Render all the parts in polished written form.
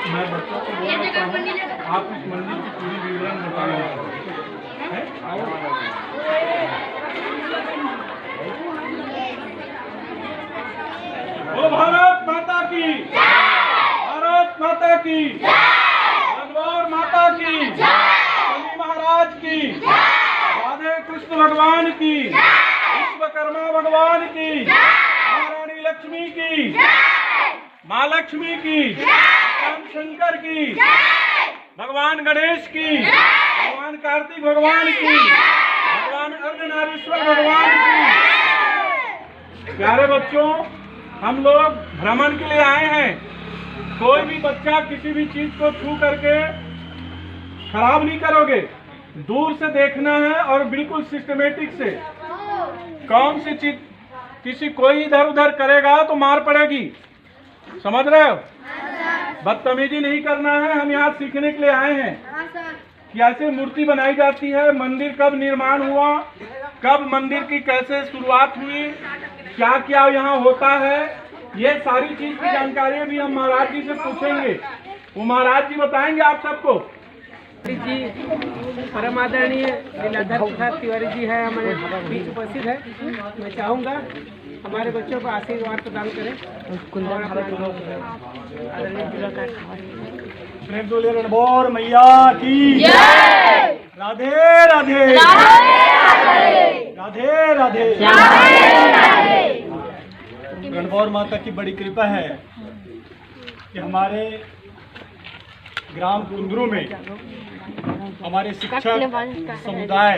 मैं बच्चों को बोल रहा हूँ, आप इस मंदिर की पूरी विवरण बताएं। ओ भारत माता की, भारत माता की, भगवान माता की, शनि महाराज की, राधे कृष्ण भगवान की, विश्वकर्मा भगवान की, महारानी लक्ष्मी की, माँ लक्ष्मी की, भगवान शंकर की, भगवान गणेश की, भगवान कार्तिक भगवान की, भगवान अर्धनारीश्वर भगवान की। प्यारे बच्चों, हम लोग भ्रमण के लिए आए हैं। कोई भी बच्चा किसी भी चीज को छू करके खराब नहीं करोगे, दूर से देखना है और बिल्कुल सिस्टमेटिक से। कौन सी चीज किसी कोई इधर उधर करेगा तो मार पड़ेगी, समझ रहे हो? बदतमीजी नहीं करना है। हम यहाँ सीखने के लिए आए हैं कि ऐसे मूर्ति बनाई जाती है, मंदिर कब निर्माण हुआ, कब मंदिर की कैसे शुरुआत हुई, क्या क्या यहाँ होता है, ये सारी चीज की जानकारी भी हम महाराज जी से पूछेंगे। वो महाराज जी बताएंगे आप सबको। जी परम आदरणीय लीलाधर प्रसाद तिवारी जी है, हमारे बीच उपस्थित है। मैं चाहूँगा हमारे बच्चों को आशीर्वाद प्रदान करें। प्रेम डोले रणभौर मैया की राधे राधे राधे राधे। रणभौर माता की बड़ी कृपा है कि हमारे ग्राम कुंदरू में हमारे शिक्षक समुदाय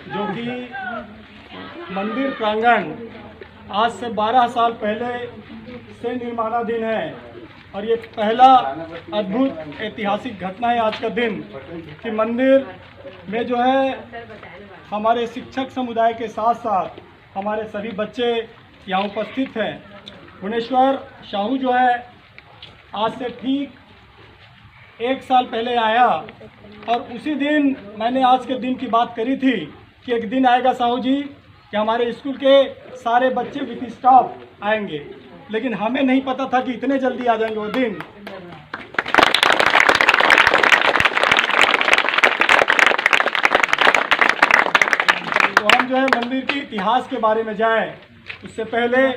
जो कि मंदिर प्रांगण आज से 12 साल पहले से निर्माणाधीन है, और ये पहला अद्भुत ऐतिहासिक घटना है आज का दिन कि मंदिर में जो है हमारे शिक्षक समुदाय के साथ साथ हमारे सभी बच्चे यहाँ उपस्थित हैं। भुवनेश्वर साहू जो है आज से ठीक 1 साल पहले आया, और उसी दिन मैंने आज के दिन की बात करी थी कि एक दिन आएगा साहू जी कि हमारे स्कूल के सारे बच्चे विथ स्टाफ आएंगे, लेकिन हमें नहीं पता था कि इतने जल्दी आ जाएंगे वो दिन। तो हम जो है मंदिर के इतिहास के बारे में जाएं, उससे पहले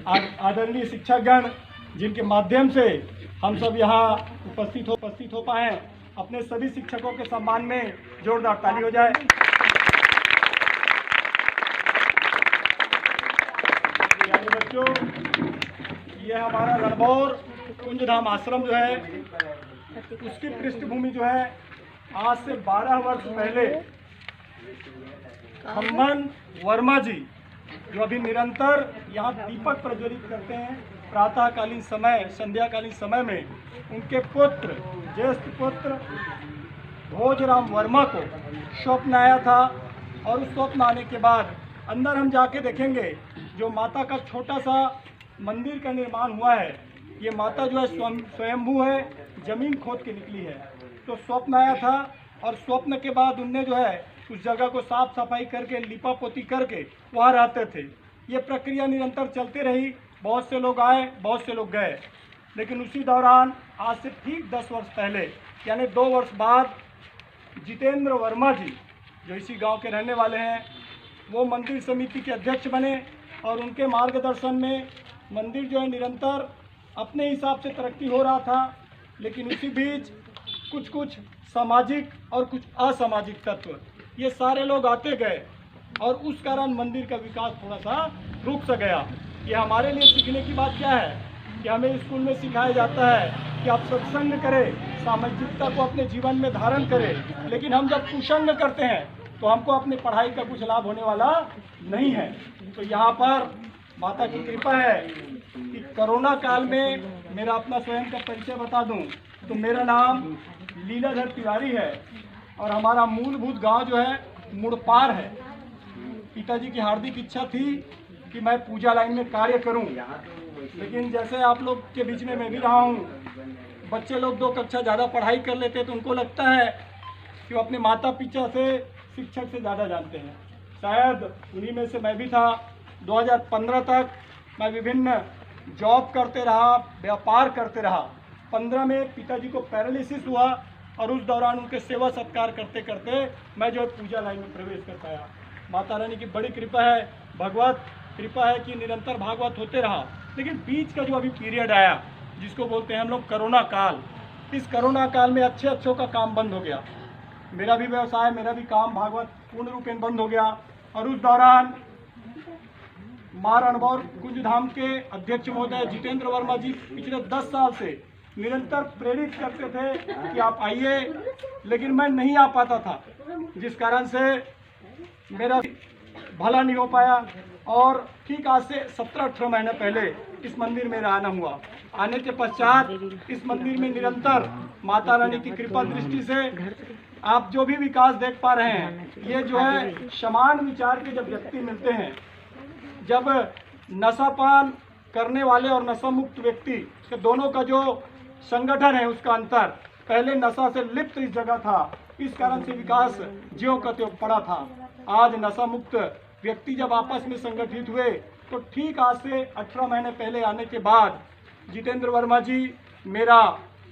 आदरणीय शिक्षकगण जिनके माध्यम से हम सब यहाँ उपस्थित हो पाए, अपने सभी शिक्षकों के सम्मान में जोरदार ताली हो जाए। बच्चों, ये हमारा रणभौर कुंजधाम आश्रम जो है उसकी पृष्ठभूमि जो है आज से 12 वर्ष पहले खम्मन वर्मा जी जो अभी निरंतर यहाँ दीपक प्रज्वलित करते हैं प्रातःकालीन समय, संध्याकालीन समय में, उनके पुत्र ज्येष्ठ पुत्र भोजराम वर्मा को स्वप्न आया था, और उस स्वप्न आने के बाद अंदर हम जाके देखेंगे जो माता का छोटा सा मंदिर का निर्माण हुआ है। ये माता जो है स्वयंभू है, जमीन खोद के निकली है। तो स्वप्न आया था, और स्वप्न के बाद उनने जो है उस जगह को साफ सफाई करके लिपा पोती करके वहाँ रहते थे। ये प्रक्रिया निरंतर चलती रही, बहुत से लोग आए, बहुत से लोग गए, लेकिन उसी दौरान आज से ठीक 10 वर्ष पहले यानी 2 वर्ष बाद जितेंद्र वर्मा जी जो इसी गांव के रहने वाले हैं, वो मंदिर समिति के अध्यक्ष बने, और उनके मार्गदर्शन में मंदिर जो है निरंतर अपने हिसाब से तरक्की हो रहा था। लेकिन उसी बीच कुछ सामाजिक और कुछ असामाजिक तत्व ये सारे लोग आते गए, और उस कारण मंदिर का विकास थोड़ा सा रुक सा गया। ये हमारे लिए सीखने की बात क्या है कि हमें स्कूल में सिखाया जाता है कि आप सत्संग करें, सामाजिकता को अपने जीवन में धारण करें, लेकिन हम जब कुसंग करते हैं तो हमको अपनी पढ़ाई का कुछ लाभ होने वाला नहीं है। तो यहाँ पर माता की कृपा है कि कोरोना काल में मेरा अपना स्वयं का परिचय बता दूं तो मेरा नाम लीलाधर तिवारी है और हमारा मूलभूत गांव जो है मुड़पार है। पिताजी की हार्दिक इच्छा थी कि मैं पूजा लाइन में कार्य करूं, लेकिन जैसे आप लोग के बीच में मैं भी रहा हूं, बच्चे लोग 2 कक्षा ज़्यादा पढ़ाई कर लेते तो उनको लगता है कि वो अपने माता पिता से शिक्षक से ज़्यादा जानते हैं। शायद उन्हीं में से मैं भी था। 2015 तक मैं विभिन्न जॉब करते रहा, व्यापार करते रहा। 15 में पिताजी को पैरालिसिस हुआ और उस दौरान उनके सेवा सत्कार करते करते मैं जो पूजा लाइन में प्रवेश कर पाया। माता रानी की बड़ी कृपा है, भगवत कृपा है कि निरंतर भागवत होते रहा। लेकिन बीच का जो अभी पीरियड आया जिसको बोलते हैं हम लोग कोरोना काल, इस कोरोना काल में अच्छों का काम बंद हो गया। मेरा भी व्यवसाय, मेरा भी काम भागवत पूर्ण रूपेण बंद हो गया। और उस दौरान मां रणभौर कुंज धाम के अध्यक्ष महोदय जितेंद्र वर्मा जी पिछले 10 साल से निरंतर प्रेरित करते थे कि आप आइए, लेकिन मैं नहीं आ पाता था, जिस कारण से मेरा भला नहीं हो पाया। और ठीक आज से 17-18 महीने पहले इस मंदिर में आना हुआ। आने के पश्चात इस मंदिर में निरंतर माता रानी की कृपा दृष्टि से आप जो भी विकास देख पा रहे हैं, ये जो है समान विचार के जब व्यक्ति मिलते हैं, जब नशापान करने वाले और नशा मुक्त व्यक्ति के दोनों का जो संगठन है उसका अंतर, पहले नशा से लिप्त इस जगह था, इस कारण से विकास ज्यों का त्यों पड़ा था। आज नशा मुक्त व्यक्ति जब आपस में संगठित हुए तो ठीक आज से 18 महीने पहले आने के बाद जितेंद्र वर्मा जी मेरा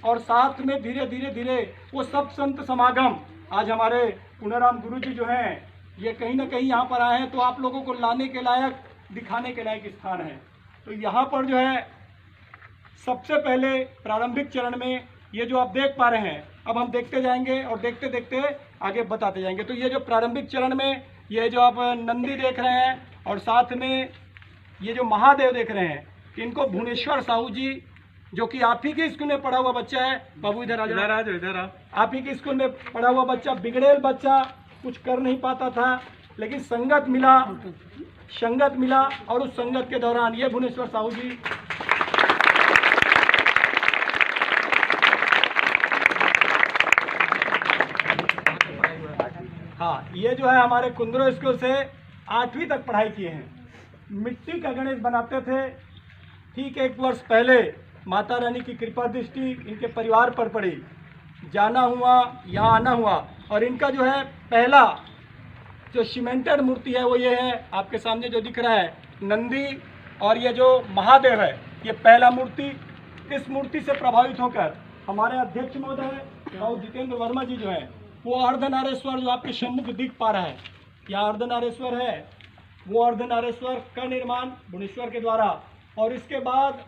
और साथ में धीरे धीरे वो सब संत समागम, आज हमारे पुनाराम गुरु जी जो हैं ये कहीं ना कहीं यहाँ पर आए हैं तो आप लोगों को लाने के लायक, दिखाने के लायक स्थान है। तो यहाँ पर जो है सबसे पहले प्रारंभिक चरण में ये जो आप देख पा रहे हैं, अब हम देखते जाएंगे और देखते देखते आगे बताते जाएंगे। तो ये जो प्रारंभिक चरण में ये जो आप नंदी देख रहे हैं और साथ में ये जो महादेव देख रहे हैं, इनको भुवनेश्वर साहू जी, जो कि आप ही के स्कूल में पढ़ा हुआ बच्चा है। बाबू इधर आ, आप ही के स्कूल में पढ़ा हुआ बच्चा, बिगड़ेल बच्चा, कुछ कर नहीं पाता था, लेकिन संगत मिला और उस संगत के दौरान ये भुवनेश्वर साहू जी हाँ, ये जो है हमारे कुंदरो स्कूल से 8वीं तक पढ़ाई किए हैं। मिट्टी का गणेश बनाते थे। ठीक 1 वर्ष पहले माता रानी की कृपा दृष्टि इनके परिवार पर पड़ी, जाना हुआ, यहाँ आना हुआ और इनका जो है पहला जो सीमेंटेड मूर्ति है वो ये है आपके सामने जो दिख रहा है, नंदी और ये जो महादेव है, ये पहला मूर्ति। इस मूर्ति से प्रभावित होकर हमारे अध्यक्ष महोदय और जितेंद्र वर्मा जी जो है वो अर्धनारेश्वर जो आपके सम्मुख दिख पा रहा है, यहाँ अर्धनारेश्वर है, वो अर्धनारेश्वर का निर्माण भुवनेश्वर के द्वारा। और इसके बाद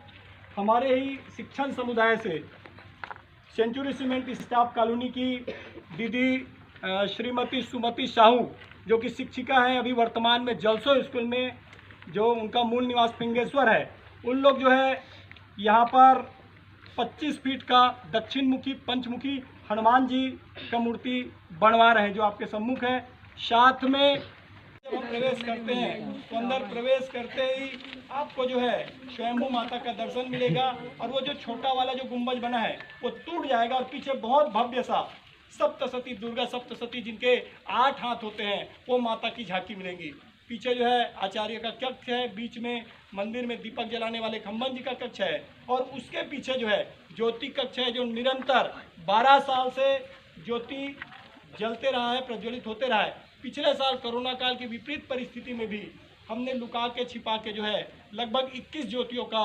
हमारे ही शिक्षण समुदाय से सेंचुरी सीमेंट स्टाफ कॉलोनी की दीदी श्रीमती सुमति साहू, जो कि शिक्षिका हैं, अभी वर्तमान में जलसो स्कूल में, जो उनका मूल निवास पिंगेश्वर है, उन लोग जो है यहाँ पर 25 फीट का दक्षिण मुखी पंचमुखी हनुमान जी का मूर्ति बनवा रहे हैं, जो आपके सम्मुख है। साथ में जब हम प्रवेश करते हैं तो अंदर प्रवेश करते ही आपको जो है स्वयंभू माता का दर्शन मिलेगा और वो जो छोटा वाला जो गुंबज बना है वो टूट जाएगा और पीछे बहुत भव्य सा सप्तशती, दुर्गा सप्तशती जिनके 8 हाथ होते हैं, वो माता की झांकी मिलेंगी। पीछे जो है आचार्य का कक्ष है, बीच में मंदिर में दीपक जलाने वाले खम्बन जी का कक्ष है और उसके पीछे जो है ज्योति कक्ष है, जो निरंतर 12 साल से ज्योति जलते रहा है, प्रज्वलित होते रहा है। पिछले साल कोरोना काल की विपरीत परिस्थिति में भी हमने लुका के छिपा के जो है लगभग 21 ज्योतियों का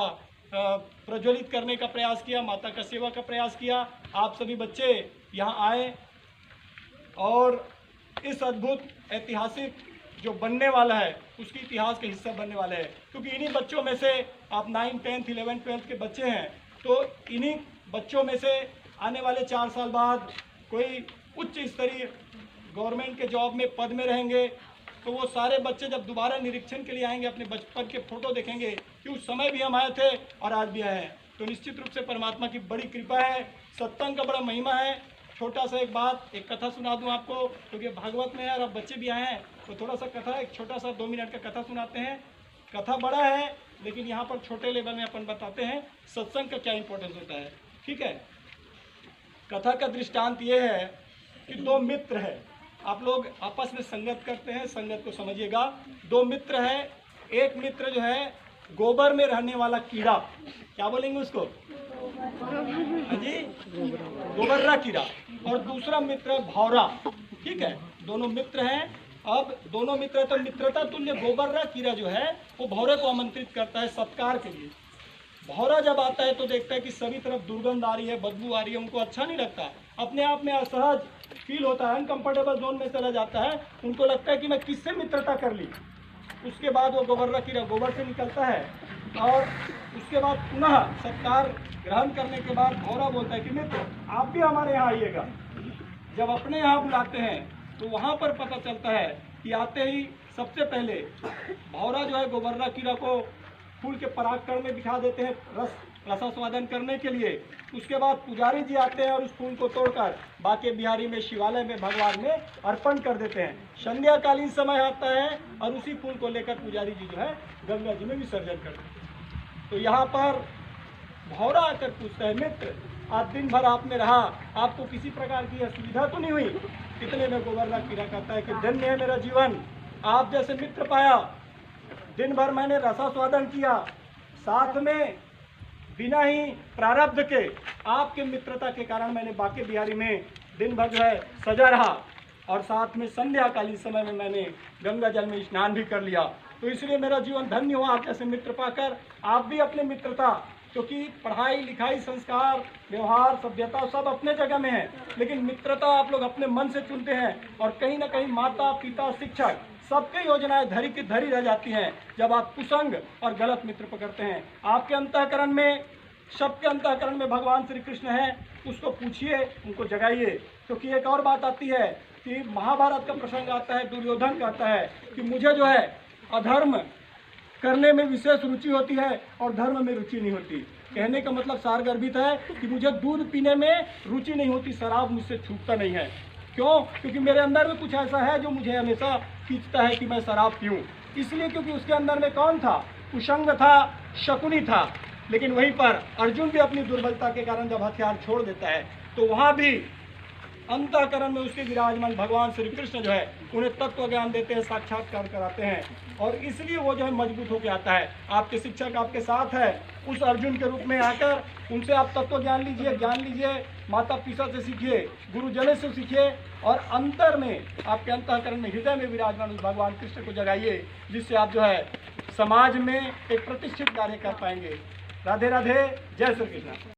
प्रज्वलित करने का प्रयास किया, माता का सेवा का प्रयास किया। आप सभी बच्चे यहाँ आए और इस अद्भुत ऐतिहासिक जो बनने वाला है उसकी इतिहास का हिस्सा बनने वाले हैं, क्योंकि इन्हीं बच्चों में से आप 9, 10, 11, 12 के बच्चे हैं, तो इन्हीं बच्चों में से आने वाले 4 साल बाद कोई उच्च स्तरीय गवर्नमेंट के जॉब में पद में रहेंगे, तो वो सारे बच्चे जब दोबारा निरीक्षण के लिए आएंगे, अपने बचपन के फोटो देखेंगे कि उस समय भी हम आए थे और आज भी आए हैं। तो निश्चित रूप से परमात्मा की बड़ी कृपा है, सत्संग का बड़ा महिमा है। छोटा सा एक कथा सुना दूं आपको, क्योंकि भागवत में है और अब बच्चे भी आए हैं, तो थोड़ा सा कथा, एक छोटा सा 2 मिनट का कथा सुनाते हैं। कथा बड़ा है लेकिन यहाँ पर छोटे लेवल में अपन बताते हैं सत्संग का क्या इंपॉर्टेंस होता है। ठीक है, कथा का दृष्टांत ये है कि दो मित्र है, आप लोग आपस में संगत करते हैं, संगत को समझिएगा। दो मित्र है, एक मित्र जो है गोबर में रहने वाला कीड़ा, क्या बोलेंगे उसको? हाँ जी, गोबर्रा कीड़ा। और दूसरा मित्र है भौरा। ठीक है, दोनों मित्र हैं। अब दोनों मित्र तो मित्रता तुल्य गोबर्रा कीड़ा जो है वो भौरे को आमंत्रित करता है सत्कार के लिए। भौरा जब आता है तो देखता है कि सभी तरफ दुर्गंध आ रही है, बदबू आ रही है, उनको अच्छा नहीं लगता, अपने आप में असहज फील होता है, अनकंफर्टेबल जोन में चला जाता है। उनको लगता है कि मैं किससे मित्रता कर ली। उसके बाद वो गोबर्रा कीड़ा गोबर से निकलता है और उसके बाद पुनः सत्कार ग्रहण करने के बाद भौरा बोलता है कि मित्र आप भी हमारे यहाँ आइएगा। जब अपने यहाँ बुलाते हैं तो वहाँ पर पता चलता है कि आते ही सबसे पहले भौरा जो है गोबर्रा कीड़ा को फूल के परागकण में बिठा देते हैं रसास्वादन करने के लिए। उसके बाद पुजारी जी आते हैं और उस फूल को तोड़कर बाके बिहारी में शिवालय में भगवान में अर्पण कर देते हैं। संध्याकालीन समय आता है और उसी फूल को लेकर पुजारी जी जो है गंगा जी में विसर्जन करते हैं। तो यहाँ पर भौरा आकर पूछता है मित्र आज दिन भर आप में रहा, आपको किसी प्रकार की असुविधा तो नहीं हुई? इतने में गोबर्रा कीड़ा कहता है कि धन्य है मेरा जीवन, आप जैसे मित्र पाया। दिन भर मैंने रसास्वादन किया, साथ में बिना ही प्रारब्ध के आपके मित्रता के कारण मैंने बाके बिहारी में दिन भर जो है सजा रहा और साथ में संध्याकालीन समय में मैंने गंगा जल में स्नान भी कर लिया। तो इसलिए मेरा जीवन धन्य हुआ आप जैसे मित्र पाकर। आप भी अपने मित्रता, क्योंकि पढ़ाई लिखाई संस्कार व्यवहार सभ्यता सब अपने जगह में है, लेकिन मित्रता आप लोग अपने मन से चुनते हैं और कहीं ना कहीं माता पिता शिक्षक सबके योजनाएं धरी की धरी रह जाती हैं जब आप कुसंग और गलत मित्र पकड़ते हैं। आपके अंतःकरण में, सबके अंतःकरण में भगवान श्री कृष्ण है, उसको पूछिए, उनको जगाइए। क्योंकि एक और बात आती है कि महाभारत का प्रसंग आता है, दुर्योधन कहता है कि मुझे जो है अधर्म करने में विशेष रुचि होती है और धर्म में रुचि नहीं होती। कहने का मतलब सारगर्भित है कि मुझे दूध पीने में रुचि नहीं होती, शराब मुझसे छूटता नहीं है। क्यों? क्योंकि मेरे अंदर में कुछ ऐसा है जो मुझे हमेशा खींचता है कि मैं शराब पीऊँ। इसलिए क्योंकि उसके अंदर में कौन था? कुसंग था, शकुनी था। लेकिन वहीं पर अर्जुन भी अपनी दुर्बलता के कारण जब हथियार छोड़ देता है तो वहाँ भी अंतःकरण में उसके विराजमान भगवान श्री कृष्ण जो है उन्हें तत्व ज्ञान देते हैं, साक्षात्कार कराते हैं और इसलिए वो जो है मजबूत होकर आता है। आपके शिक्षक आपके साथ है, उस अर्जुन के रूप में आकर उनसे आप तत्व ज्ञान लीजिए, माता पिता से सीखिए, गुरुजनों से सीखिए और अंतर में आपके अंतःकरण में हृदय में विराजमान उस भगवान कृष्ण को जगाइए, जिससे आप जो है समाज में एक प्रतिष्ठित कार्य कर पाएंगे। राधे राधे, जय श्री कृष्ण।